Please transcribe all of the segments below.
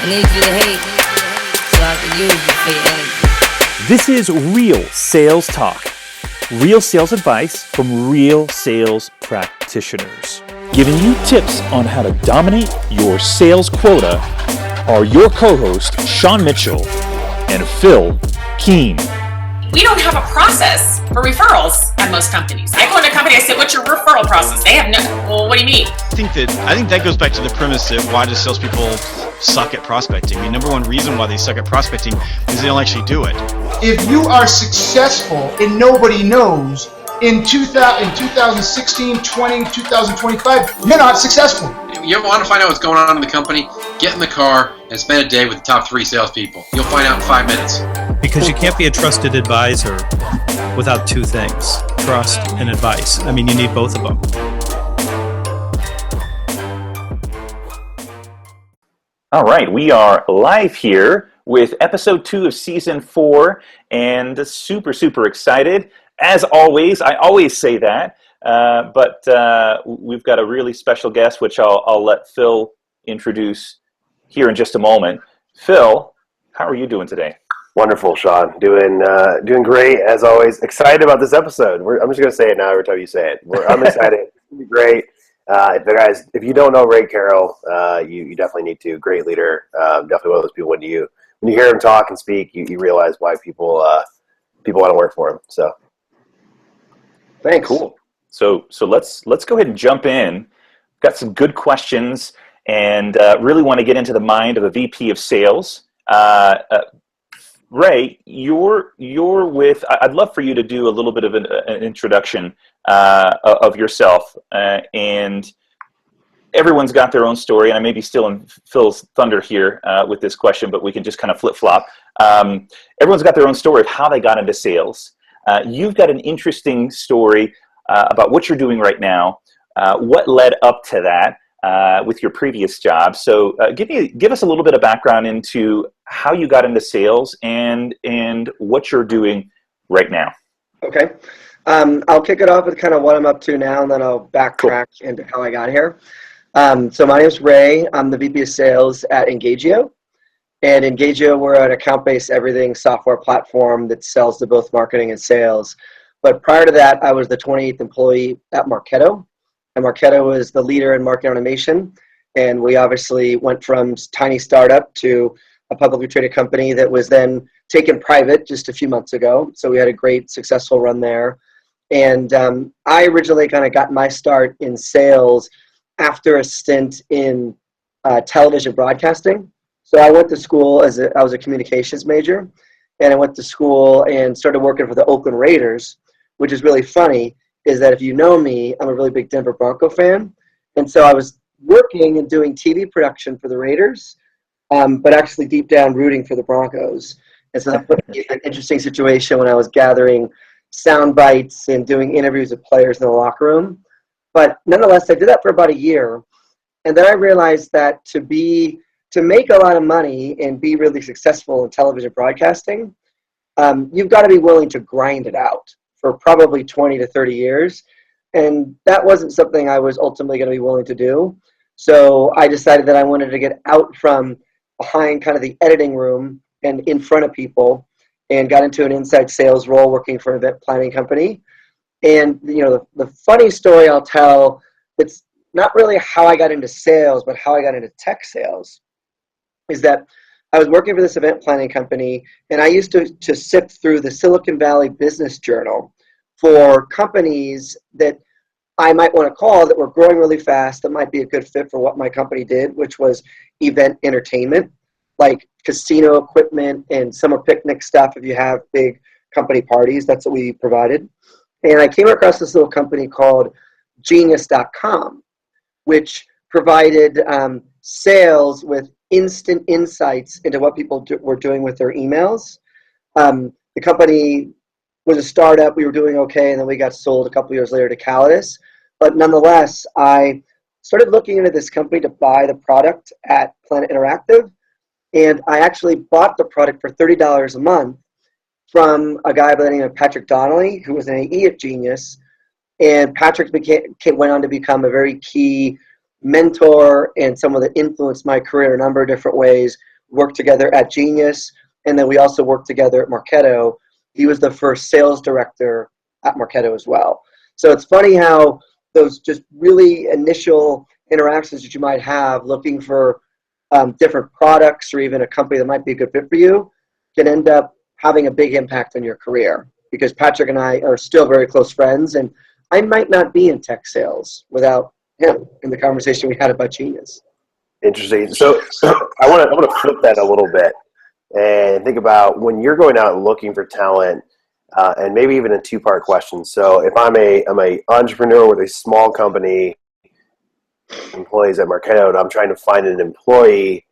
I need you to hate so I can use you for your energy. This is Real Sales Talk. Real sales advice from real sales practitioners. Giving you tips on how to dominate your sales quota are your co-host Sean Mitchell and Phil Keene. We don't have a process for referrals at most companies. I go into a company, I say, what's your referral process? They have no, well, what do you mean? I think that goes back to the premise that why do salespeople suck at prospecting? I mean, number one reason why they suck at prospecting is they don't actually do it. If you are successful and nobody knows, in 2016, 20, 2025, you're not successful. You ever want to find out what's going on in the company? Get in the car and spend a day with the top 3 salespeople. You'll find out in 5 minutes. Because you can't be a trusted advisor without 2 things, trust and advice. I mean, you need both of them. All right, we are live here with episode 2 of season 4 and super excited. As always, I always say that, but we've got a really special guest, which I'll let Phil introduce here in just a moment. Phil, how are you doing today? Wonderful, Sean. Doing great, as always. Excited about this episode. I'm just going to say it now every time you say it. I'm excited. It's going to be great. If you don't know Ray Carroll, you definitely need to. Great leader. Definitely one of those people when you hear him talk and speak, you realize why people want to work for him. So, thanks. Cool. So let's go ahead and jump in. Got some good questions, and really want to get into the mind of a VP of sales. Ray, you're with. I'd love for you to do a little bit of an introduction of yourself, and everyone's got their own story. And I may be still in Phil's thunder here with this question, but we can just kind of flip flop. Everyone's got their own story of how they got into sales. You've got an interesting story about what you're doing right now. What led up to that with your previous job? So give us a little bit of background into how you got into sales and what you're doing right now. Okay. I'll kick it off with kind of what I'm up to now, and then I'll backtrack into how I got here. So my name is Ray. I'm the VP of Sales at Engagio. And Engagio, we're an account-based everything software platform that sells to both marketing and sales. But prior to that, I was the 28th employee at Marketo. And Marketo was the leader in marketing automation. And we obviously went from tiny startup to a publicly traded company that was then taken private just a few months ago. So we had a great, successful run there. And I originally kind of got my start in sales after a stint in television broadcasting. So I went to school I was a communications major, and I went to school and started working for the Oakland Raiders, which is really funny, is that if you know me, I'm a really big Denver Bronco fan. And so I was working and doing TV production for the Raiders, but actually deep down rooting for the Broncos. And so that put me in an interesting situation when I was gathering sound bites and doing interviews with players in the locker room. But nonetheless, I did that for about a year. And then I realized that to make a lot of money and be really successful in television broadcasting, you've got to be willing to grind it out for probably 20 to 30 years. And that wasn't something I was ultimately going to be willing to do. So I decided that I wanted to get out from behind kind of the editing room and in front of people, and got into an inside sales role working for an event planning company. And the funny story I'll tell, it's not really how I got into sales, but how I got into tech sales, is that I was working for this event planning company, and I used to sift through the Silicon Valley Business Journal for companies that I might want to call that were growing really fast that might be a good fit for what my company did, which was event entertainment, like casino equipment and summer picnic stuff. If you have big company parties, that's what we provided. And I came across this little company called Genius.com, which provided sales with instant insights into what people were doing with their emails. The company was a startup. We were doing okay, and then we got sold a couple years later to Calidus. But nonetheless, I started looking into this company to buy the product at Planet Interactive, and I actually bought the product for $30 a month from a guy by the name of Patrick Donnelly, who was an AE at Genius. And Patrick went on to become a very key mentor and someone that influenced my career in a number of different ways, worked together at Genius, and then we also worked together at Marketo. He was the first sales director at Marketo as well. So it's funny how those just really initial interactions that you might have looking for different products or even a company that might be a good fit for you can end up having a big impact on your career, because Patrick and I are still very close friends, and I might not be in tech sales without him in the conversation we had about Genius. Interesting. So I want to flip that a little bit and think about when you're going out looking for talent, and maybe even a two-part question. So if I'm a entrepreneur with a small company, employees at Marketo, and I'm trying to find an employee,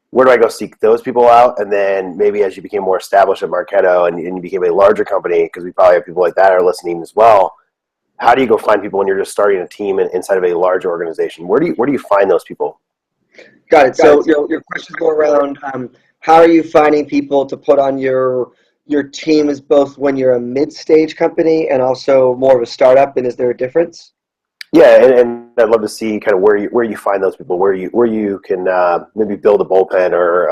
where do I go seek those people out? And then maybe as you became more established at Marketo and you became a larger company, because we probably have people like that are listening as well, how do you go find people when you're just starting a team inside of a large organization? Where do you find those people? Got it. So your questions go around how are you finding people to put on your team, is both when you're a mid-stage company and also more of a startup, and is there a difference? Yeah, and I'd love to see kind of where you find those people, where you can maybe build a bullpen or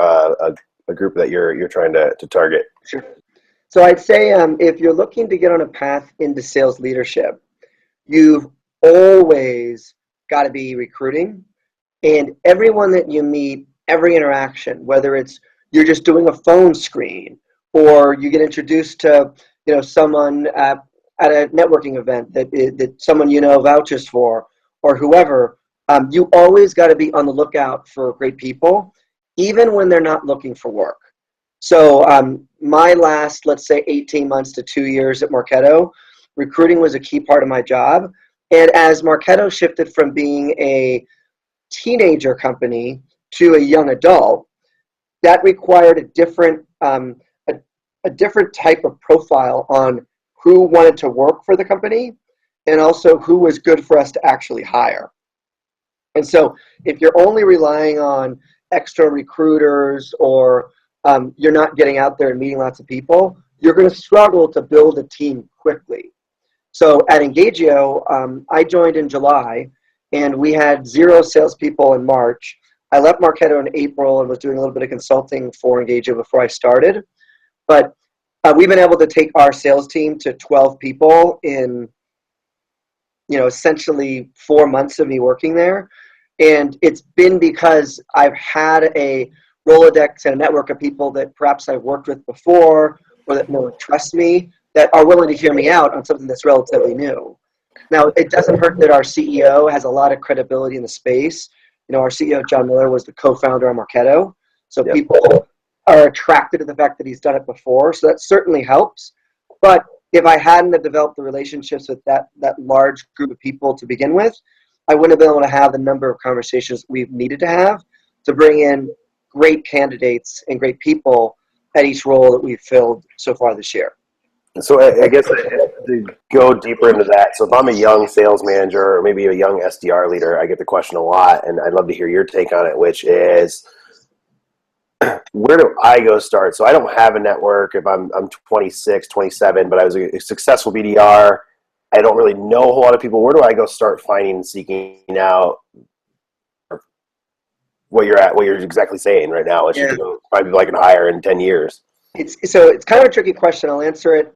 a group that you're trying to target. Sure. So I'd say if you're looking to get on a path into sales leadership, you've always got to be recruiting, and everyone that you meet, every interaction, whether it's you're just doing a phone screen or you get introduced to someone at a networking event that someone vouches for, or whoever, you always got to be on the lookout for great people, even when they're not looking for work. So my last, let's say, 18 months to 2 years at Marketo, recruiting was a key part of my job. And as Marketo shifted from being a teenager company to a young adult, that required a different type of profile on who wanted to work for the company and also who was good for us to actually hire. And so if you're only relying on extra recruiters or you're not getting out there and meeting lots of people, you're going to struggle to build a team quickly. So at Engagio, I joined in July, and we had 0 salespeople in March. I left Marketo in April and was doing a little bit of consulting for Engagio before I started. But we've been able to take our sales team to 12 people in, essentially 4 months of me working there. And it's been because I've had a Rolodex and a network of people that perhaps I've worked with before or that know and trust me, that are willing to hear me out on something that's relatively new. Now, it doesn't hurt that our CEO has a lot of credibility in the space. Our CEO, John Miller, was the co-founder of Marketo. So Yep. People are attracted to the fact that he's done it before. So that certainly helps. But if I hadn't have developed the relationships with that large group of people to begin with, I wouldn't have been able to have the number of conversations we've needed to have to bring in great candidates and great people at each role that we've filled so far this year. So I guess to go deeper into that, so if I'm a young sales manager or maybe a young SDR leader, I get the question a lot, and I'd love to hear your take on it, which is, where do I go start? So I don't have a network if I'm 26, 27, but I was a successful BDR. I don't really know a whole lot of people. Where do I go start finding and seeking out what you're exactly saying right now, which is to go find people I can hire in 10 years? It's kind of a tricky question. I'll answer it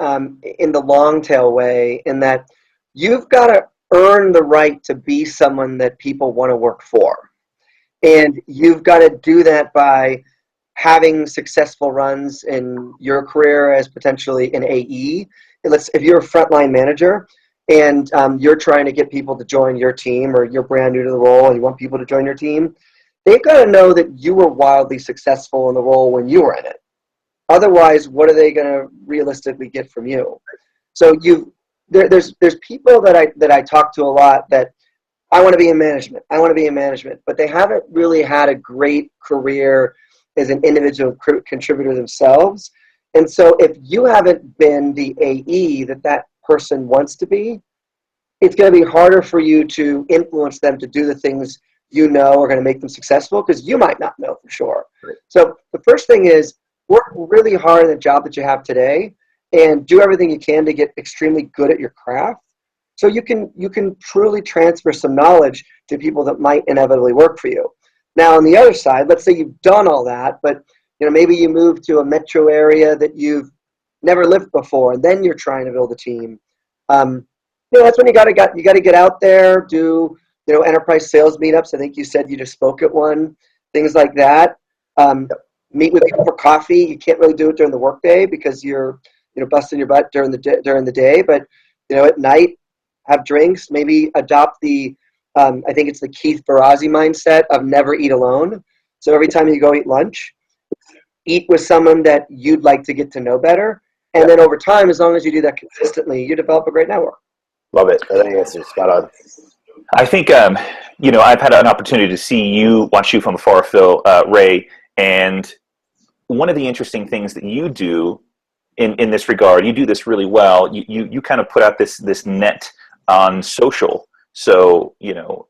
in the long tail way, in that you've got to earn the right to be someone that people want to work for. And you've got to do that by having successful runs in your career as potentially an AE. If you're a frontline manager and you're trying to get people to join your team, or you're brand new to the role and you want people to join your team, they've got to know that you were wildly successful in the role when you were in it. Otherwise, what are they going to realistically get from you? So there's people that I talk to a lot that I want to be in management. I want to be in management, but they haven't really had a great career as an individual contributor themselves. And so if you haven't been the AE that person wants to be, it's going to be harder for you to influence them to do the things are going to make them successful, because you might not know for sure. Right. So the first thing is, work really hard in the job that you have today and do everything you can to get extremely good at your craft, so you can truly transfer some knowledge to people that might inevitably work for you. Now on the other side, let's say you've done all that, but maybe you move to a metro area that you've never lived before, and then you're trying to build a team. That's when you got to get out there, do enterprise sales meetups. I think you said you just spoke at one, things like that. Meet with people for coffee. You can't really do it during the workday because you're busting your butt during the day. But at night, have drinks. Maybe adopt the I think it's the Keith Barassi mindset of never eat alone. So every time you go eat lunch, eat with someone that you'd like to get to know better. And then over time, as long as you do that consistently, you develop a great network. Love it. I think that's spot on. I think, I've had an opportunity to watch you from afar, Phil, Ray, and one of the interesting things that you do in this regard, you do this really well. You kind of put out this net on social. So,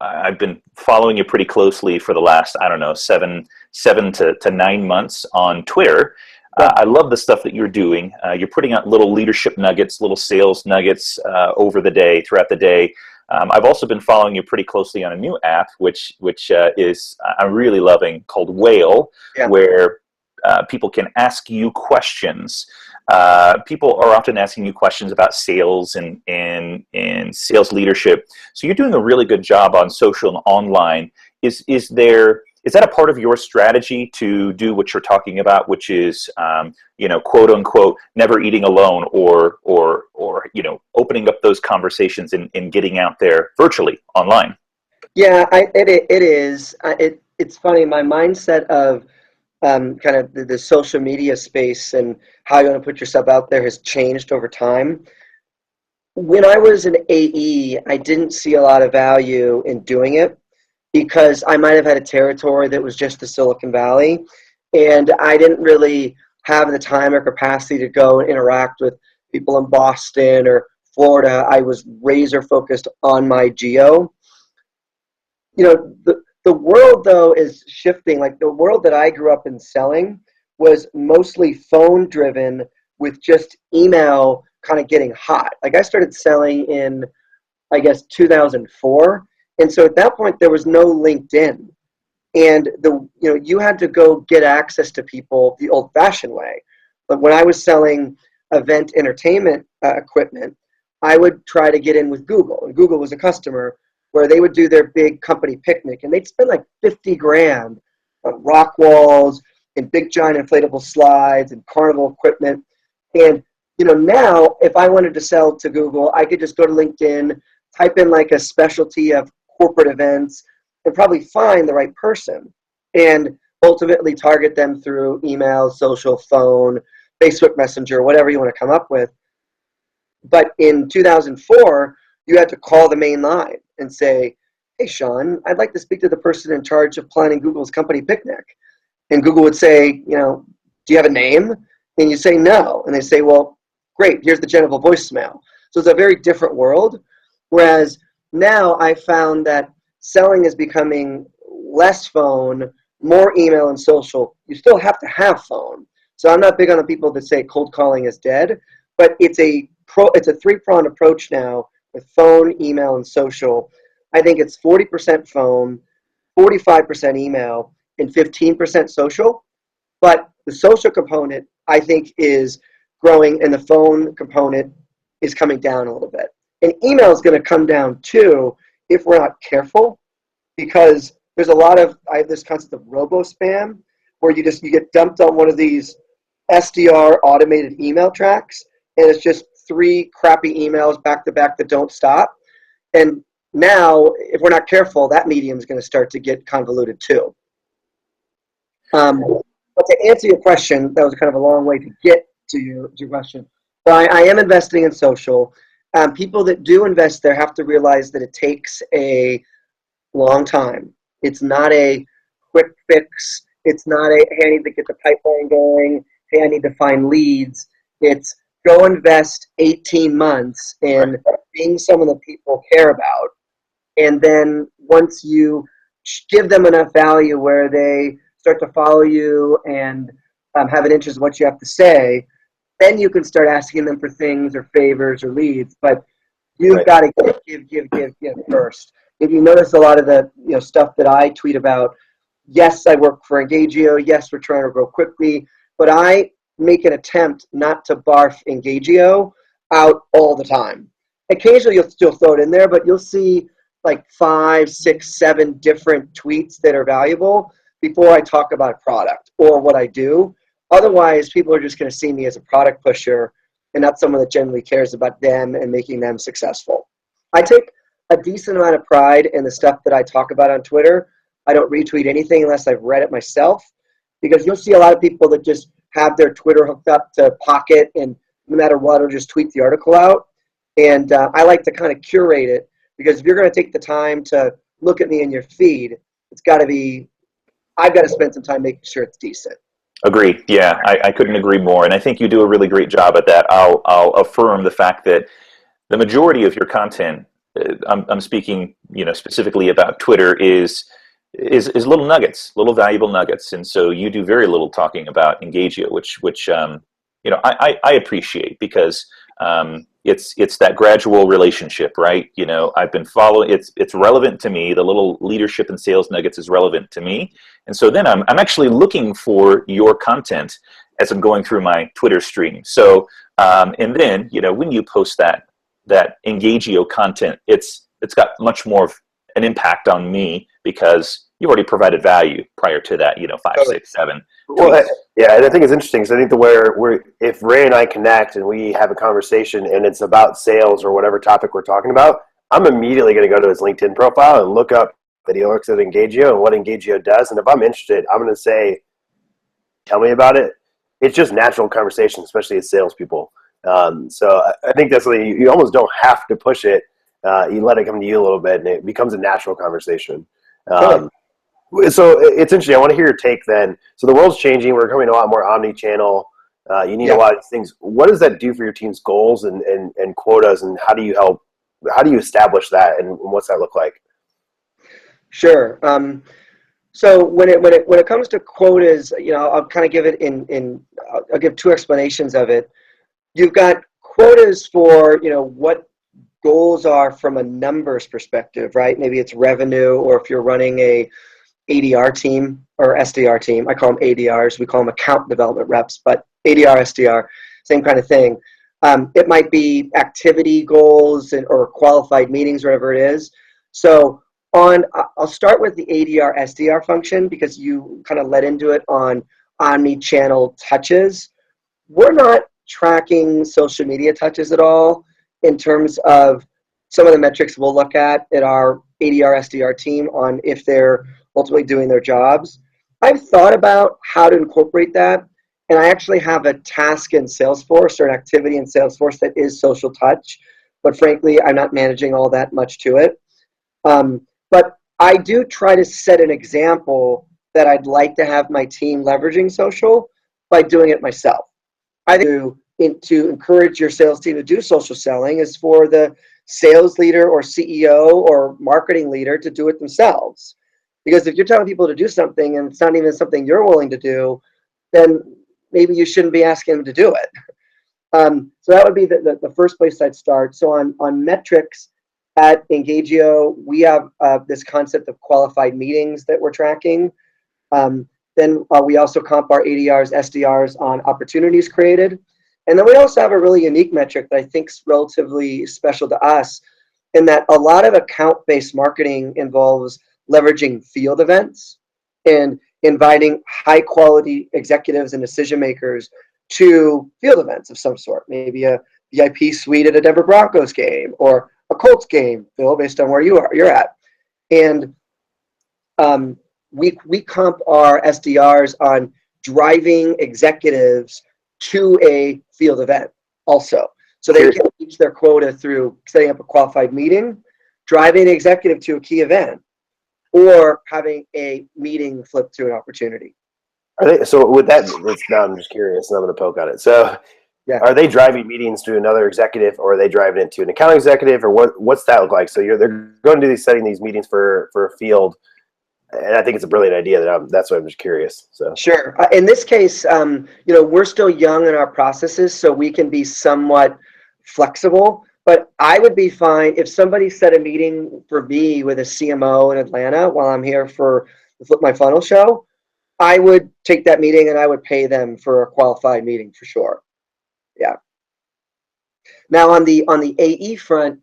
I've been following you pretty closely for the last, 7 to 9 months on Twitter. I love the stuff that you're doing. You're putting out little leadership nuggets, little sales nuggets throughout the day. I've also been following you pretty closely on a new app, which is I'm really loving, called Whale, where people can ask you questions. People are often asking you questions about sales and sales leadership. So you're doing a really good job on social and online. Is that a part of your strategy to do what you're talking about, which is, quote unquote, never eating alone, or opening up those conversations and getting out there virtually online? Yeah, it is. It's funny. My mindset of kind of the social media space and how you want to put yourself out there has changed over time. When I was an AE, I didn't see a lot of value in doing it because I might have had a territory that was just the Silicon Valley, and I didn't really have the time or capacity to go and interact with people in Boston or Florida. I was razor focused on my geo. The world, though, is shifting. Like, the world that I grew up in selling was mostly phone driven, with just email kind of getting hot. Like, I started selling in, 2004. And so at that point, there was no LinkedIn. And you had to go get access to people the old fashioned way. But when I was selling event entertainment equipment, I would try to get in with Google. And Google was a customer where they would do their big company picnic, and they'd spend like $50,000 on rock walls and big giant inflatable slides and carnival equipment. And now if I wanted to sell to Google, I could just go to LinkedIn, type in like a specialty of corporate events, and probably find the right person and ultimately target them through email, social, phone, Facebook Messenger, whatever you want to come up with. But in 2004, you had to call the main line and say, "Hey, Sean, I'd like to speak to the person in charge of planning Google's company picnic." And Google would say, "Do you have a name?" And you say no. And they say, "Well, great, here's the general voicemail." So it's a very different world. Whereas now I found that selling is becoming less phone, more email and social. You still have to have phone. So I'm not big on the people that say cold calling is dead, but it's a three-pronged approach now with phone, email, and social. I think it's 40% phone, 45% email, and 15% social. But the social component, I think, is growing, and the phone component is coming down a little bit. And email is going to come down too if we're not careful, because there's I have this concept of robo-spam, where you get dumped on one of these SDR automated email tracks, and it's just 3 crappy emails back to back that don't stop. And now, if we're not careful, that medium is going to start to get convoluted too. But to answer your question, that was kind of a long way to get to your question. But I am investing in social. People that do invest there have to realize that it takes a long time. It's not a quick fix. It's not a, "Hey, I need to get the pipeline going. Hey, I need to find leads." It's go invest 18 months in being someone that people care about. And then once you give them enough value where they start to follow you and have an interest in what you have to say, then you can start asking them for things or favors or leads. But you've got to give first. If you notice a lot of the stuff that I tweet about, yes, I work for Engagio. Yes, we're trying to grow quickly, but I make an attempt not to barf Engagio out all the time. Occasionally you'll still throw it in there, but you'll see like 5, 6, 7 different tweets that are valuable before I talk about a product or what I do. Otherwise, people are just going to see me as a product pusher and not someone that generally cares about them and making them successful. I take a decent amount of pride in the stuff that I talk about on Twitter. I don't retweet anything unless I've read it myself, because you'll see a lot of people that just have their Twitter hooked up to Pocket and no matter what, will just tweet the article out. And I like to kind of curate it, because if you're going to take the time to look at me in your feed, it's got to be, I've got to spend some time making sure it's decent. Agreed. Yeah, I couldn't agree more. And I think you do a really great job at that. I'll affirm the fact that the majority of your content, I'm speaking, specifically about Twitter, is little nuggets, little valuable nuggets. And so you do very little talking about Engagio, which I appreciate, because it's that gradual relationship, right? I've been following, it's relevant to me. The little leadership and sales nuggets is relevant to me. And so then I'm actually looking for your content as I'm going through my Twitter stream. So, and then, when you post that Engagio content, it's got much more of an impact on me, because you've already provided value prior to that, 5, 6, 7. Well, yeah, and I think it's interesting, because I think if Ray and I connect and we have a conversation and it's about sales or whatever topic we're talking about, I'm immediately going to go to his LinkedIn profile and look up that he looks at Engagio and what Engagio does. And if I'm interested, I'm going to say, tell me about it. It's just natural conversation, especially as salespeople. So I think that's something you almost don't have to push it. You let it come to you a little bit, and it becomes a natural conversation. So it's interesting. I want to hear your take then. So the world's changing. We're becoming a lot more omni-channel. You need a lot of things. What does that do for your team's goals and quotas, and how do you establish that, and what's that look like? Sure. So when it comes to quotas, I'll kind of give it I'll give 2 explanations of it. You've got quotas for, what goals are from a numbers perspective, right? Maybe it's revenue, or if you're running a ADR team or SDR team. I call them ADRs. We call them account development reps, but ADR, SDR, same kind of thing. It might be activity goals or qualified meetings, whatever it is. So I'll start with the ADR, SDR function, because you kind of led into it on omni-channel touches. We're not tracking social media touches at all in terms of some of the metrics we'll look at our ADR, SDR team on if they're ultimately doing their jobs. I've thought about how to incorporate that, and I actually have a task in Salesforce, or an activity in Salesforce, that is social touch, but frankly, I'm not managing all that much to it. But I do try to set an example that I'd like to have my team leveraging social by doing it myself. I think to encourage your sales team to do social selling is for the sales leader or CEO or marketing leader to do it themselves. Because if you're telling people to do something and it's not even something you're willing to do, then maybe you shouldn't be asking them to do it. So that would be the first place I'd start. So on metrics at Engagio, we have this concept of qualified meetings that we're tracking. Then we also comp our ADRs, SDRs on opportunities created. And then we also have a really unique metric that I think is relatively special to us, in that a lot of account-based marketing involves leveraging field events and inviting high-quality executives and decision makers to field events of some sort, maybe a VIP suite at a Denver Broncos game or a Colts game, Phil, based on where you're at. And we comp our SDRs on driving executives to a field event also. So they can reach their quota through setting up a qualified meeting, driving an executive to a key event, or having a meeting flip to an opportunity. So with that, now I'm just curious, and I'm going to poke on it. So are they driving meetings to another executive, or are they driving it to an account executive, or what's that look like? So they're going to be setting these meetings for a field, and I think it's a brilliant idea. That's why I'm just curious. So sure. In this case, we're still young in our processes, so we can be somewhat flexible. But I would be fine if somebody set a meeting for me with a CMO in Atlanta while I'm here for the Flip My Funnel show, I would take that meeting and I would pay them for a qualified meeting for sure. Yeah. Now on the AE front,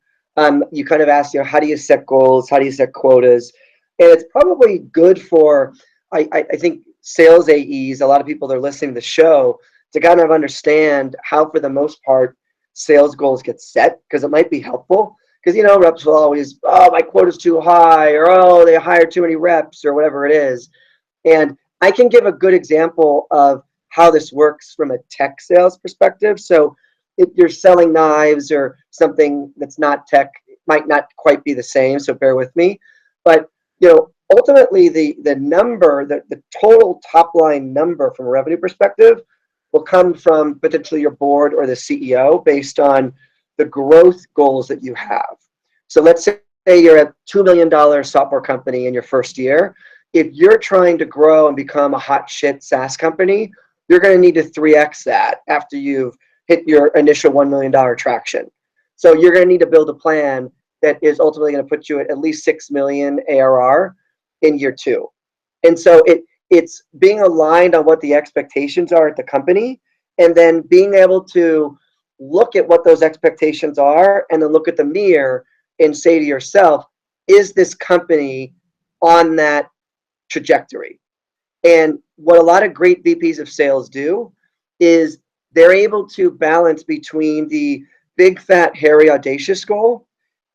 you kind of asked, how do you set goals? How do you set quotas? And it's probably good for, I think, sales AEs, a lot of people that are listening to the show, to kind of understand how, for the most part, sales goals get set, because it might be helpful. Because, reps will always, oh, my quota's too high, or oh, they hired too many reps, or whatever it is. And I can give a good example of how this works from a tech sales perspective. So if you're selling knives or something that's not tech, it might not quite be the same, so bear with me. But, ultimately the number, the total top line number from a revenue perspective will come from potentially your board or the CEO based on the growth goals that you have. So let's say you're a $2 million software company in your first year. If you're trying to grow and become a hot shit SaaS company, you're going to need to 3x that after you've hit your initial $1 million traction. So you're going to need to build a plan that is ultimately going to put you at least 6 million ARR in year 2. And so it's being aligned on what the expectations are at the company, and then being able to look at what those expectations are and then look at the mirror and say to yourself, is this company on that trajectory? And what a lot of great VPs of sales do is they're able to balance between the big, fat, hairy, audacious goal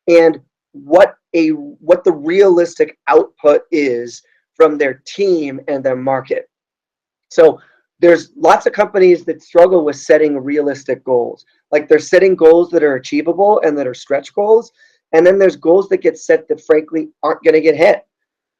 and what the realistic output is from their team and their market. So there's lots of companies that struggle with setting realistic goals. Like, they're setting goals that are achievable and that are stretch goals. And then there's goals that get set that frankly aren't going to get hit.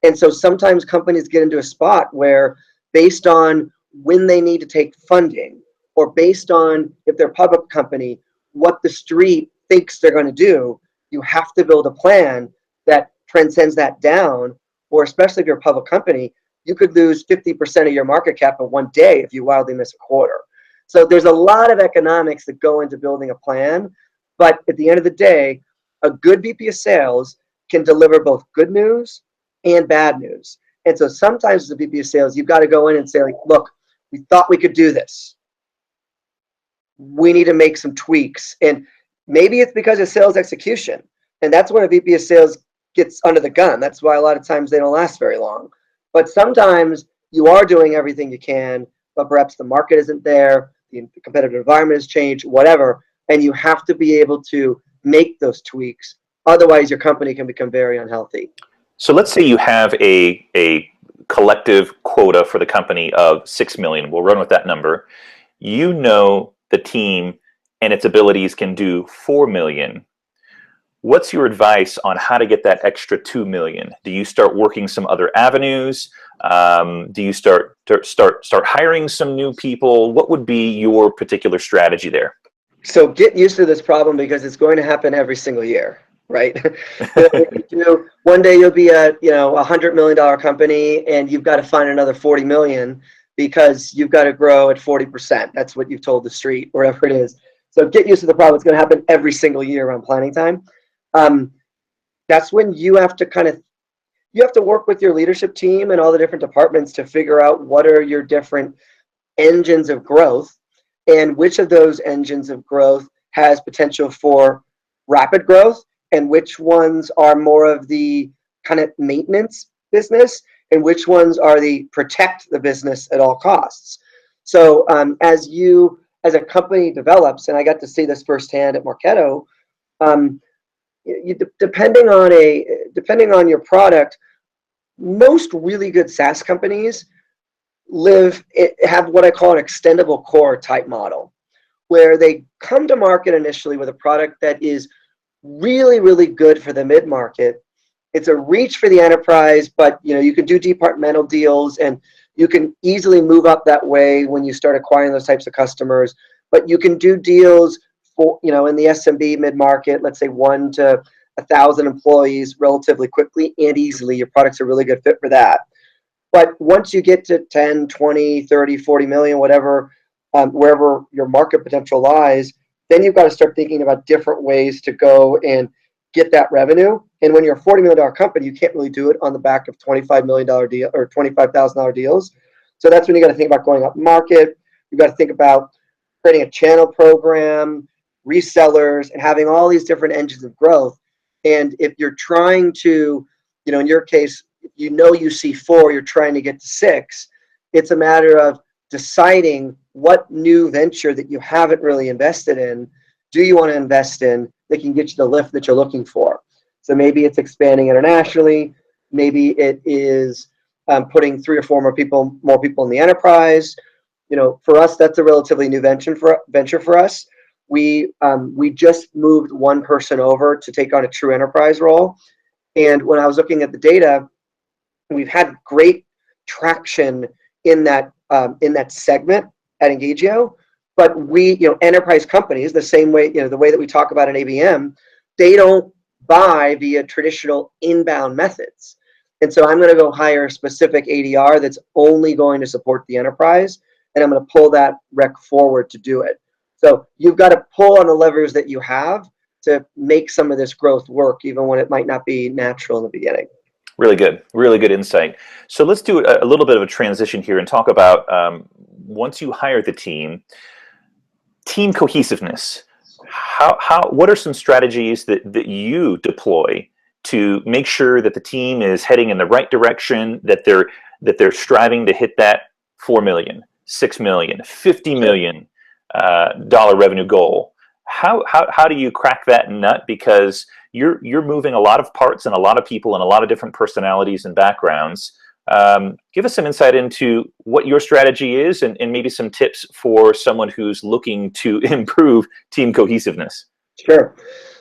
And so sometimes companies get into a spot where, based on when they need to take funding, or based on, if they're a public company, what the street thinks they're going to do, you have to build a plan that transcends that down. Or especially if you're a public company, you could lose 50% of your market cap in one day if you wildly miss a quarter. So there's a lot of economics that go into building a plan. But at the end of the day, a good VP of sales can deliver both good news and bad news. And so sometimes as a VP of sales, you've got to go in and say, like, look, we thought we could do this. We need to make some tweaks. And maybe it's because of sales execution. And that's when a VP of sales gets under the gun. That's why a lot of times they don't last very long. But sometimes you are doing everything you can, but perhaps the market isn't there, the competitive environment has changed, whatever, and you have to be able to make those tweaks. Otherwise, your company can become very unhealthy. So let's say you have a collective quota for the company of 6 million. We'll run with that number. The team and its abilities can do 4 million. What's your advice on how to get that extra 2 million? Do you start working some other avenues? Do you start hiring some new people? What would be your particular strategy there? So get used to this problem, because it's going to happen every single year, right? One day you'll be a $100 million company, and you've got to find another 40 million because you've got to grow at 40%. That's what you've told the street, wherever it is. So get used to the problem. It's going to happen every single year around planning time. That's when you have to work with your leadership team and all the different departments to figure out what are your different engines of growth, and which of those engines of growth has potential for rapid growth, and which ones are more of the kind of maintenance business, and which ones are the protect the business at all costs. So as a company develops, and I got to see this firsthand at Marketo, depending on your product, most really good SaaS companies have what I call an extendable core type model, where they come to market initially with a product that is really, really good for the mid-market. It's a reach for the enterprise, but you can do departmental deals, and you can easily move up that way when you start acquiring those types of customers. But you can do deals for in the SMB mid-market, let's say 1 to 1,000 employees, relatively quickly and easily. Your product's a really good fit for that. But once you get to 10, 20, 30, 40 million, whatever, wherever your market potential lies, then you've got to start thinking about different ways to go and get that revenue. And when you're a $40 million company, you can't really do it on the back of $25 million deal or $25,000 deals. So that's when you got to think about going up market. You got to think about creating a channel program, resellers, and having all these different engines of growth. And if you're trying to, in your case, you see 4, you're trying to get to 6. It's a matter of deciding what new venture that you haven't really invested in do you want to invest in that can get you the lift that you're looking for. So maybe it's expanding internationally. Maybe it is putting 3 or 4 more people in the enterprise. For us, that's a relatively new venture for us. We just moved one person over to take on a true enterprise role. And when I was looking at the data, we've had great traction in that segment at Engagio. But enterprise companies, the same way, the way that we talk about an ABM, they don't buy via traditional inbound methods. And so I'm going to go hire a specific ADR that's only going to support the enterprise, and I'm going to pull that rec forward to do it. So you've got to pull on the levers that you have to make some of this growth work, even when it might not be natural in the beginning. Really good insight. So let's do a little bit of a transition here and talk about once you hire the team cohesiveness. What are some strategies that you deploy to make sure that the team is heading in the right direction, that they're striving to hit that $4 million, $6 million, $50 million dollar revenue goal? How do you crack that nut? Because you're moving a lot of parts and a lot of people and a lot of different personalities and backgrounds. Give us some insight into what your strategy is and maybe some tips for someone who's looking to improve team cohesiveness. Sure.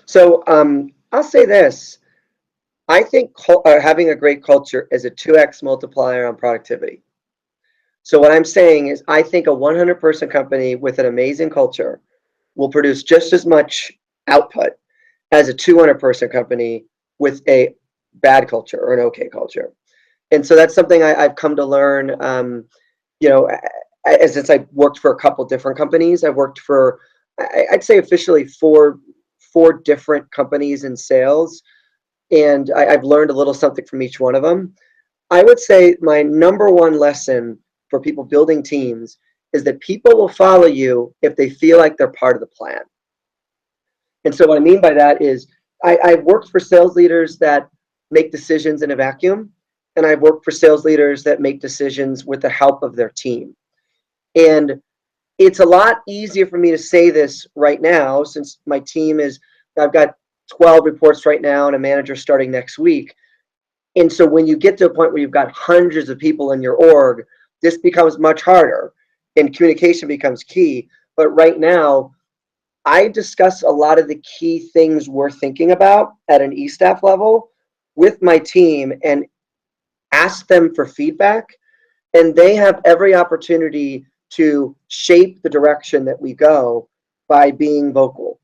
So I'll say this. I think having a great culture is a 2x multiplier on productivity. So what I'm saying is I think a 100-person company with an amazing culture will produce just as much output as a 200-person company with a bad culture or an okay culture. And so that's something I've come to learn, since I worked for a couple different companies. I've worked for, I'd say officially four different companies in sales. And I've learned a little something from each one of them. I would say my number one lesson for people building teams is that people will follow you if they feel like they're part of the plan. And so what I mean by that is I've worked for sales leaders that make decisions in a vacuum. And I've worked for sales leaders that make decisions with the help of their team. And it's a lot easier for me to say this right now since my team I've got 12 reports right now and a manager starting next week. And so when you get to a point where you've got hundreds of people in your org, this becomes much harder and communication becomes key. But right now, I discuss a lot of the key things we're thinking about at an E-staff level with my team and ask them for feedback, and they have every opportunity to shape the direction that we go by being vocal.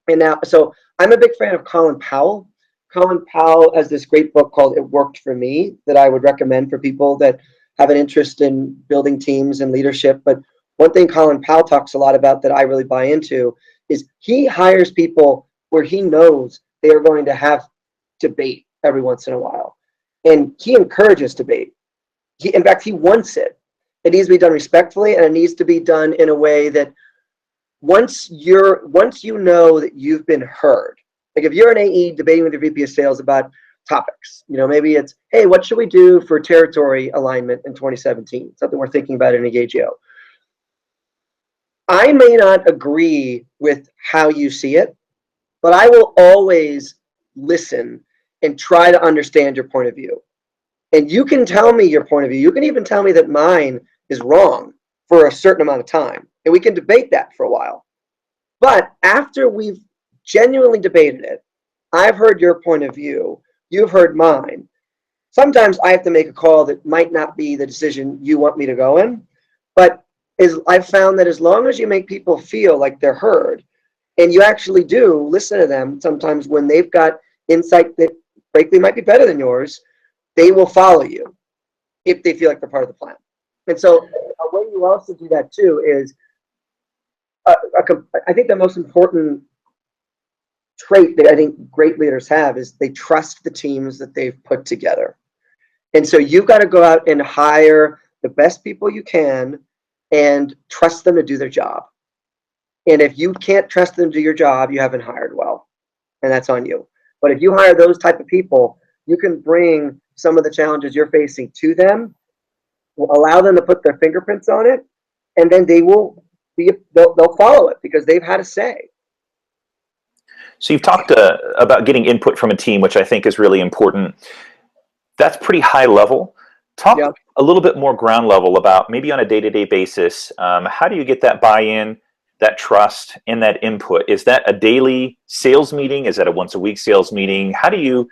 And now, so I'm a big fan of Colin Powell. Colin Powell has this great book called It Worked for Me that I would recommend for people that have an interest in building teams and leadership. But one thing Colin Powell talks a lot about that I really buy into is he hires people where he knows they are going to have debate every once in a while. And he encourages debate. In fact, he wants it. It needs to be done respectfully, and it needs to be done in a way that once you know that you've been heard, like if you're an AE debating with your VP of sales about topics, maybe it's, hey, what should we do for territory alignment in 2017? Something we're thinking about in Engagio. I may not agree with how you see it, but I will always listen and try to understand your point of view. And you can tell me your point of view. You can even tell me that mine is wrong for a certain amount of time. And we can debate that for a while. But after we've genuinely debated it, I've heard your point of view. You've heard mine. Sometimes I have to make a call that might not be the decision you want me to go in. But I've found that as long as you make people feel like they're heard, and you actually do listen to them, sometimes when they've got insight that frankly might be better than yours, they will follow you if they feel like they're part of the plan. And so a way you also do that too is I think the most important trait that I think great leaders have is they trust the teams that they've put together. And so you've got to go out and hire the best people you can and trust them to do their job. And if you can't trust them to do your job, you haven't hired well, and that's on you. But if you hire those type of people, you can bring some of the challenges you're facing to them, allow them to put their fingerprints on it, and then they'll follow it because they've had a say. So you've talked about getting input from a team, which I think is really important. That's pretty high level. Talk a little bit more ground level about maybe on a day-to-day basis, how do you get that buy-in, that trust, and that input? Is that a daily sales meeting? Is that a once-a-week sales meeting? How do you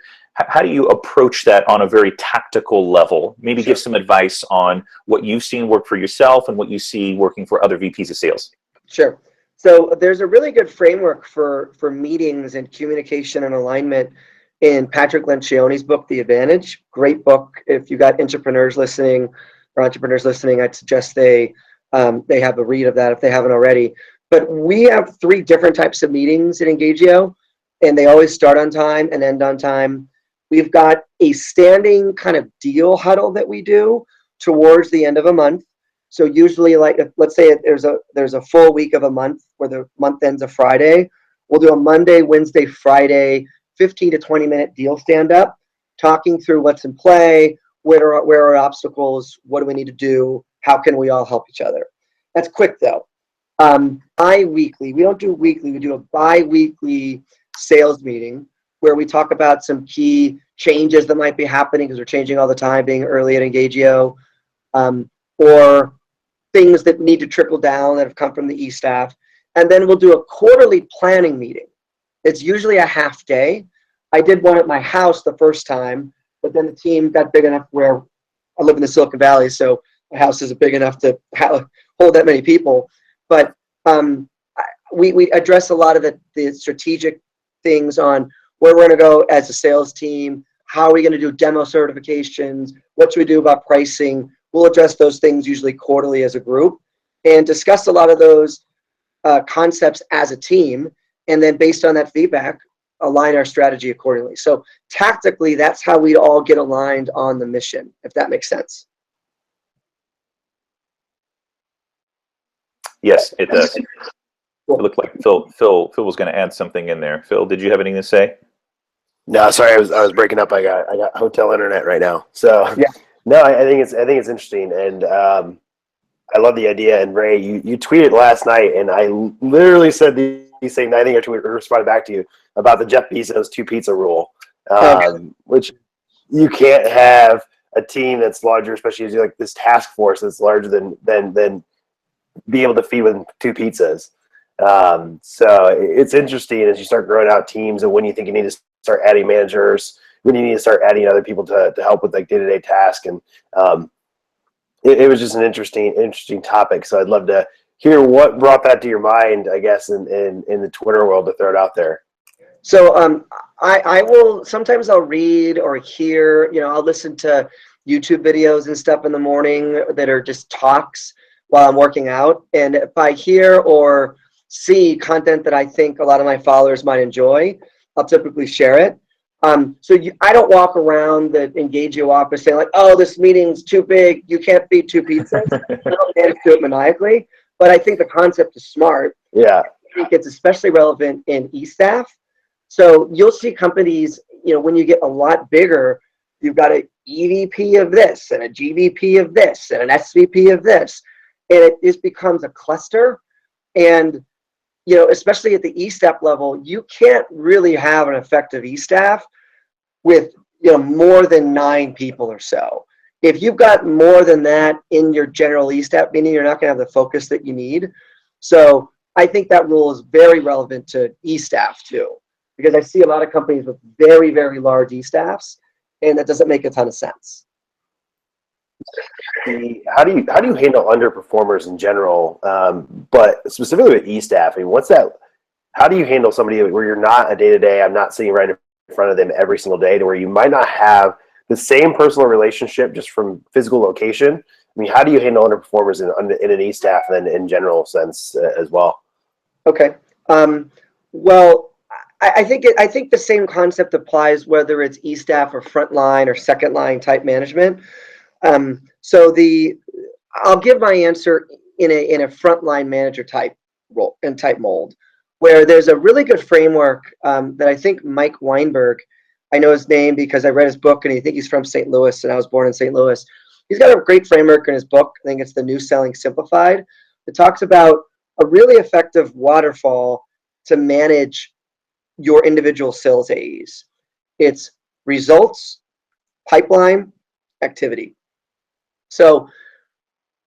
approach that on a very tactical level? Maybe give some advice on what you've seen work for yourself and what you see working for other VPs of sales. Sure. So there's a really good framework for meetings and communication and alignment in Patrick Lencioni's book, The Advantage. Great book. If you got entrepreneurs listening, I'd suggest they have a read of that if they haven't already. But we have 3 different types of meetings at Engagio, and they always start on time and end on time. We've got a standing kind of deal huddle that we do towards the end of a month. So usually, like, let's say there's a full week of a month where the month ends a Friday. We'll do a Monday, Wednesday, Friday, 15 to 20 minute deal stand up, talking through what's in play, where are obstacles, what do we need to do, how can we all help each other. That's quick though. Bi-weekly, we don't do weekly, we do a bi-weekly sales meeting where we talk about some key changes that might be happening because we're changing all the time, being early at Engagio, or things that need to trickle down that have come from the e-staff. And then we'll do a quarterly planning meeting. It's usually a half day. I did one at my house the first time, but then the team got big enough where I live in the Silicon Valley, so my house isn't big enough to hold that many people. But we address a lot of the strategic things on where we're going to go as a sales team, how are we going to do demo certifications, what should we do about pricing. We'll address those things usually quarterly as a group and discuss a lot of those concepts as a team, and then based on that feedback, align our strategy accordingly. So tactically, that's how we all get aligned on the mission, if that makes sense. Yes, it does. It looked like Phil was going to add something in there. Phil, did you have anything to say? No, sorry, I was breaking up. I got hotel internet right now. So yeah. No, I think it's interesting, and I love the idea. And Ray, you tweeted last night, and I literally said the same. I think I responded back to you about the Jeff Bezos 2 pizza rule, which you can't have a team that's larger, especially as you like this task force that's larger than be able to feed with 2 pizzas. So it's interesting as you start growing out teams, and when you think you need to start adding managers, when you need to start adding other people to help with like day-to-day tasks. And it was just an interesting topic. So I'd love to hear what brought that to your mind, I guess, in the Twitter world, to throw it out there. So I will, sometimes I'll read or hear, I'll listen to YouTube videos and stuff in the morning that are just talks while I'm working out. And if I hear or see content that I think a lot of my followers might enjoy, I'll typically share it. I don't walk around the Engagio office saying like, oh, this meeting's too big, you can't feed 2 pizzas. I don't manage to do it maniacally, but I think the concept is smart. Yeah. I think it's especially relevant in e-staff. So you'll see companies, when you get a lot bigger, you've got an EVP of this and a GVP of this and an SVP of this, and it just becomes a cluster. And especially at the e-staff level, you can't really have an effective e-staff with more than 9 people or so. If you've got more than that in your general e-staff meeting, you're not going to have the focus that you need. So I think that rule is very relevant to e-staff too, because I see a lot of companies with very, very large e-staffs, and that doesn't make a ton of sense. How do you handle underperformers in general, but specifically with e-staff? I mean, what's that? How do you handle somebody where you're not a day-to-day, I'm not sitting right in front of them every single day, to where you might not have the same personal relationship just from physical location? I mean, how do you handle underperformers in an e-staff and then in general sense as well? Okay. Well, I think the same concept applies whether it's e-staff or frontline or second line type management. I'll give my answer in a frontline manager type role and type mold, where there's a really good framework that I think Mike Weinberg, I know his name because I read his book and I think he's from St. Louis and I was born in St. Louis. He's got a great framework in his book. I think it's The New Selling Simplified. It talks about a really effective waterfall to manage your individual sales AEs. It's results, pipeline, activity. So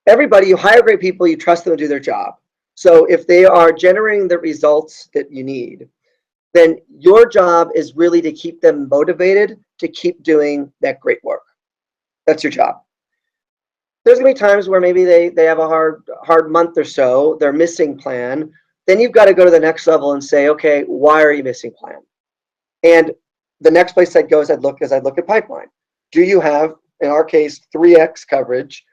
everybody, you hire great people, you trust them to do their job. So if they are generating the results that you need, then your job is really to keep them motivated to keep doing that great work. That's your job. There's gonna be times where maybe they have a hard month or so, they're missing plan. Then you've got to go to the next level and say, okay, why are you missing plan? And the next place I'd go is I'd look at pipeline. Do you have, in our case, 3x coverage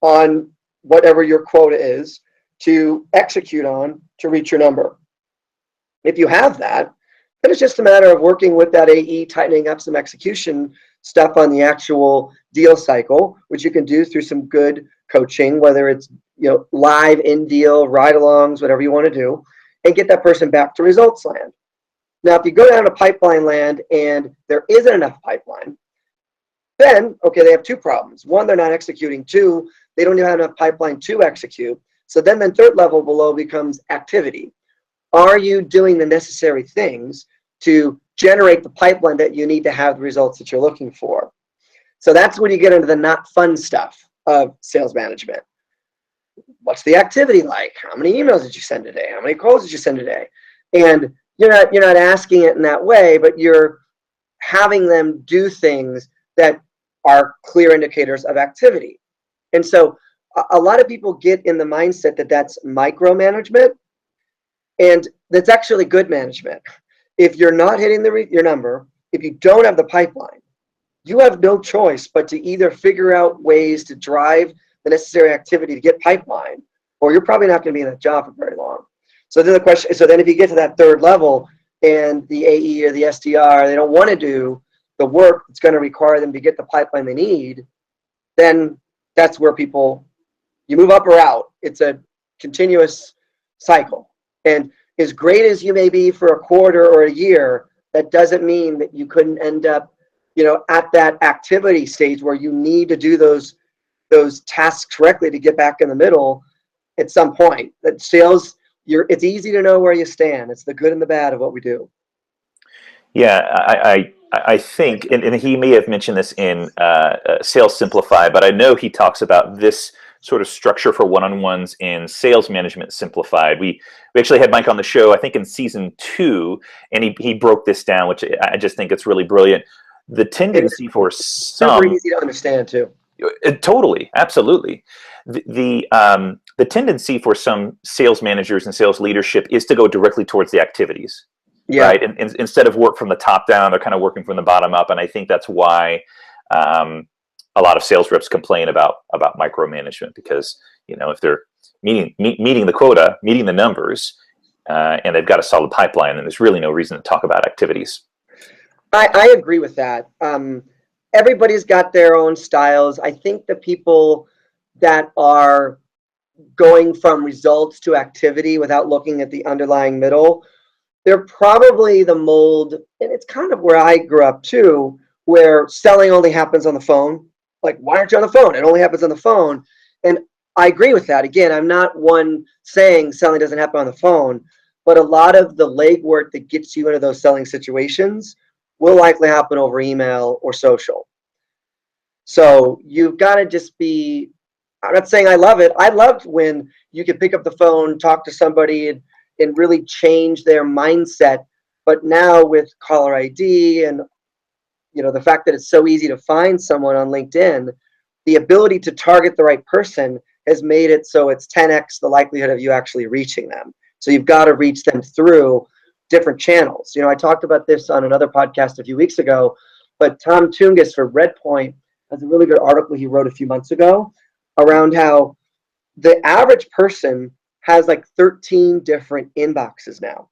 on whatever your quota is to execute on to reach your number? If you have that, then it's just a matter of working with that AE, tightening up some execution stuff on the actual deal cycle, which you can do through some good coaching, whether it's live in deal, ride-alongs, whatever you want to do, and get that person back to results land. Now, if you go down to pipeline land and there isn't enough pipeline, then, okay, they have two problems. One, they're not executing. Two, they don't even have enough pipeline to execute. So then the third level below becomes activity. Are you doing the necessary things to generate the pipeline that you need to have the results that you're looking for? So that's when you get into the not fun stuff of sales management. What's the activity like? How many emails did you send today? How many calls did you send today? And you're not asking it in that way, but you're having them do things that are clear indicators of activity. And so a lot of people get in the mindset that that's micromanagement, and that's actually good management. If you're not hitting your number, if you don't have the pipeline, you have no choice but to either figure out ways to drive the necessary activity to get pipeline, or you're probably not going to be in that job for very long. So then if you get to that third level and the AE or the SDR, they don't want to do the work that's going to require them to get the pipeline they need, then that's where you move up or out. It's a continuous cycle. And as great as you may be for a quarter or a year, that doesn't mean that you couldn't end up, at that activity stage where you need to do those tasks correctly to get back in the middle at some point. That sales, it's easy to know where you stand. It's the good and the bad of what we do. Yeah, I think, and he may have mentioned this in Sales Simplified, but I know he talks about this sort of structure for one-on-ones in Sales Management Simplified. We actually had Mike on the show, I think in season 2, and he broke this down, which I just think it's really brilliant. The tendency for some... Super easy to understand too. Totally, absolutely. The tendency for some sales managers and sales leadership is to go directly towards the activities. Yeah. Right. And instead of work from the top down, they're kind of working from the bottom up. And I think that's why a lot of sales reps complain about micromanagement, because if they're meeting the quota, meeting the numbers, and they've got a solid pipeline, then there's really no reason to talk about activities. I agree with that. Everybody's got their own styles. I think the people that are going from results to activity without looking at the underlying middle, they're probably the mold, and it's kind of where I grew up too, where selling only happens on the phone. Like, why aren't you on the phone? It only happens on the phone. And I agree with that. Again, I'm not one saying selling doesn't happen on the phone, but a lot of the legwork that gets you into those selling situations will likely happen over email or social. So you've got to just be, I'm not saying I love it. I loved when you could pick up the phone, talk to somebody, and really change their mindset. But now with caller ID and the fact that it's so easy to find someone on LinkedIn, the ability to target the right person has made it so it's 10x the likelihood of you actually reaching them. So you've got to reach them through different channels. I talked about this on another podcast a few weeks ago, but Tom Tungus for Redpoint has a really good article he wrote a few months ago around how the average person has like 13 different inboxes now.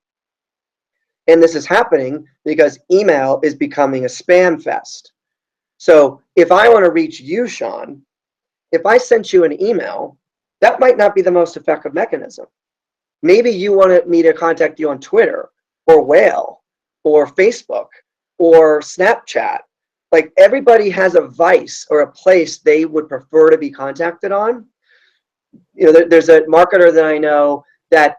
And this is happening because email is becoming a spam fest. So if I want to reach you, Sean, if I sent you an email, that might not be the most effective mechanism. Maybe you wanted me to contact you on Twitter or Whale or Facebook or Snapchat. Like, everybody has a vice or a place they would prefer to be contacted on. You know, there's a marketer that I know that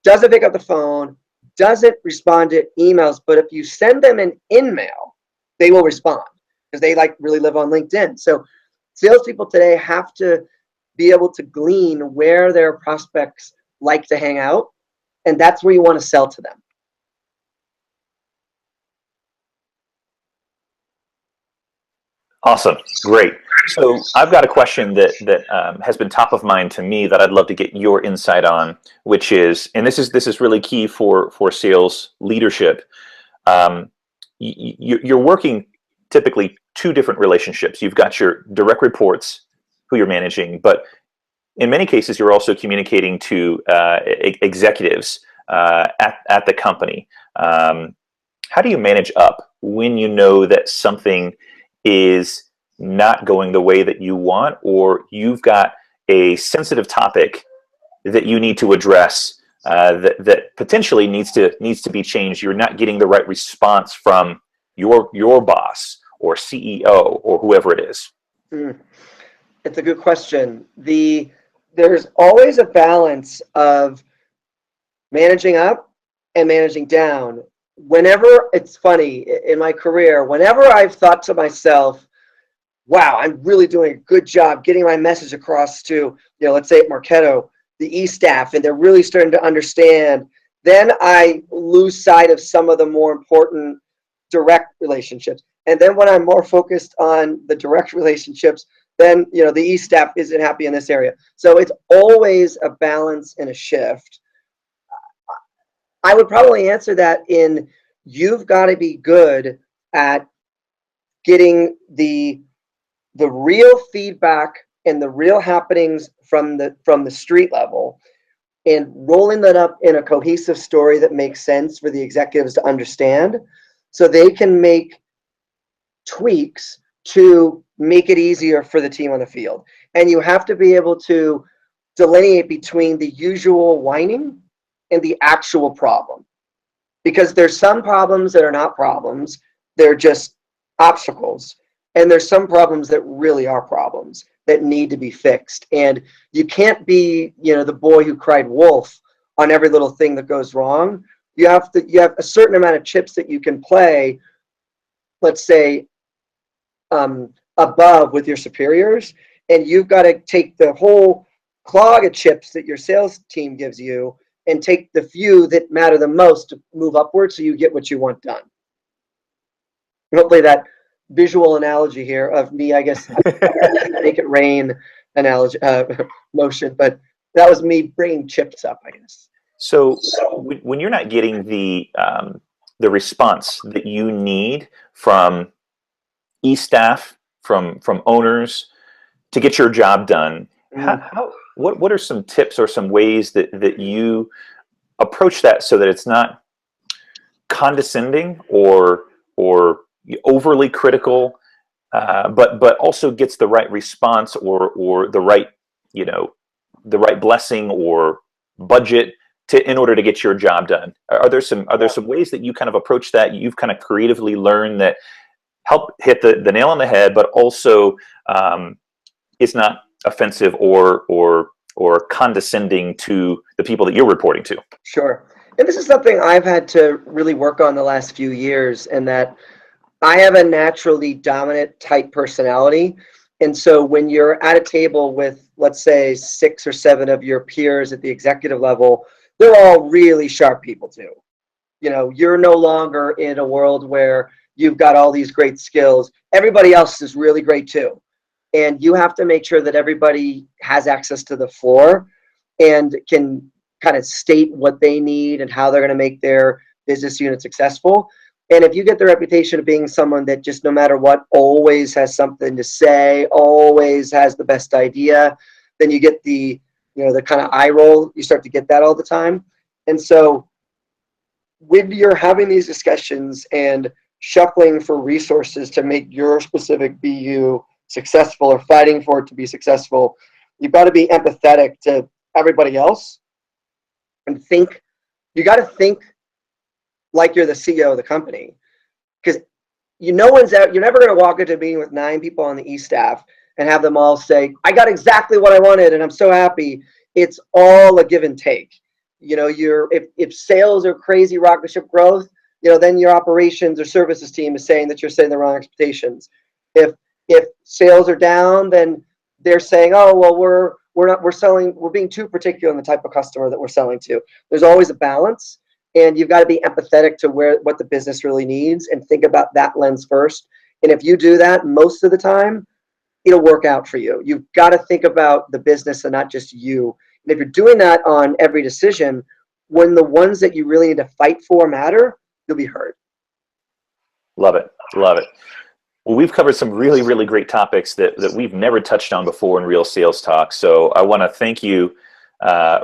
doesn't pick up the phone, doesn't respond to emails, but if you send them an in-mail, they will respond because they like really live on LinkedIn. So salespeople today have to be able to glean where their prospects like to hang out, and that's where you want to sell to them. Awesome. Great. So I've got a question that has been top of mind to me that I'd love to get your insight on, which is, and this is really key for sales leadership. You're working typically two different relationships. You've got your direct reports, who you're managing, but in many cases, you're also communicating to executives at the company. How do you manage up when you know that something is not going the way that you want, or you've got a sensitive topic that you need to address that potentially needs to be changed? You're not getting the right response from your boss or CEO or whoever it is. It's a good question. There's always a balance of managing up and managing down. Whenever, it's funny, in my career, whenever I've thought to myself, wow, I'm really doing a good job getting my message across to, you know, let's say at Marketo, the E-staff, and they're really starting to understand, then I lose sight of some of the more important direct relationships. And then when I'm more focused on the direct relationships, then, you know, the E-staff isn't happy in this area. So it's always a balance and a shift. I would probably answer that in, you've got to be good at getting the real feedback and the real happenings from the street level and rolling that up in a cohesive story that makes sense for the executives to understand, so they can make tweaks to make it easier for the team on the field. And you have to be able to delineate between the usual whining and the actual problem. Because there's some problems that are not problems, they're just obstacles. And there's some problems that really are problems that need to be fixed. And you can't be, you know, the boy who cried wolf on every little thing that goes wrong. You have a certain amount of chips that you can play, let's say, above with your superiors, and you've got to take the whole clog of chips that your sales team gives you and take the few that matter the most to move upward so you get what you want done. And hopefully that visual analogy here of me, I guess, make it rain analogy motion, but that was me bringing chips up, I guess. So when you're not getting the response that you need from E-staff, from owners to get your job done, what are some tips or some ways that you approach that so that it's not condescending or overly critical, but also gets the right response or the right, you know, the right blessing or budget in order to get your job done? Are there some ways that you kind of approach that you've kind of creatively learned that help hit the nail on the head, but also is not offensive or condescending to the people that you're reporting to? Sure. And this is something I've had to really work on the last few years, and that I have a naturally dominant type personality. And so when you're at a table with, let's say, 6 or 7 of your peers at the executive level, they're all really sharp people too. You know, you're no longer in a world where you've got all these great skills. Everybody else is really great too. And you have to make sure that everybody has access to the floor and can kind of state what they need and how they're going to make their business unit successful. And if you get the reputation of being someone that just no matter what always has something to say, always has the best idea, then you get the kind of eye roll. You start to get that all the time. And so when you're having these discussions and shuffling for resources to make your specific BU successful or fighting for it to be successful, you've got to be empathetic to everybody else and think. You got to think like you're the CEO of the company, because no one's out. You're never going to walk into a meeting with 9 people on the E staff and have them all say, "I got exactly what I wanted, and I'm so happy." It's all a give and take. If sales are crazy rocket ship growth, then your operations or services team is saying that you're setting the wrong expectations. If sales are down, then they're saying, "Oh, well, we're being too particular in the type of customer that we're selling to." There's always a balance, and you've got to be empathetic to what the business really needs and think about that lens first. And if you do that most of the time, it'll work out for you. You've got to think about the business and not just you. And if you're doing that on every decision, when the ones that you really need to fight for matter, you'll be heard. Love it. Love it. Well, we've covered some really, really great topics that we've never touched on before in Real Sales Talk. So I want to thank you,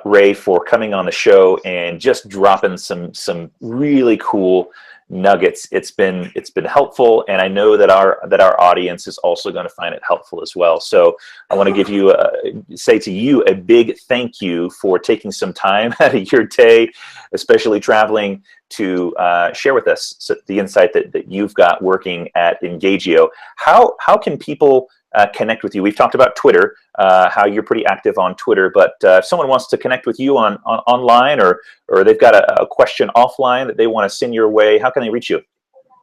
Ray, for coming on the show and just dropping some really cool nuggets. It's been helpful, and I know that our audience is also going to find it helpful as well. So I want to give you say to you a big thank you for taking some time out of your day, especially traveling, to share with us the insight that you've got working at Engagio. How can people connect with you? We've talked about Twitter, how you're pretty active on Twitter, but if someone wants to connect with you online, or they've got a question offline that they want to send your way, how can they reach you?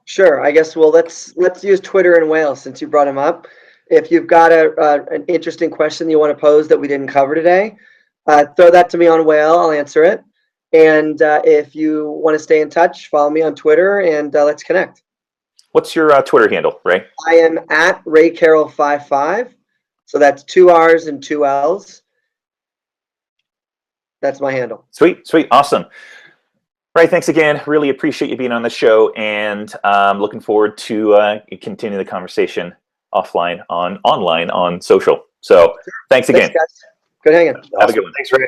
Sure. I guess, well, let's use Twitter and Wales since you brought him up. If you've got an interesting question you want to pose that we didn't cover today, throw that to me on Whale. I'll answer it. And if you want to stay in touch, follow me on Twitter, and let's connect. What's your Twitter handle, Ray? I am at RayCarroll55. So that's 2 R's and 2 L's. That's my handle. Sweet. Awesome. Ray, thanks again. Really appreciate you being on the show, and looking forward to continue the conversation online on social. So thanks again. Thanks, guys. Good hanging. Have a good one. Thanks, Ray.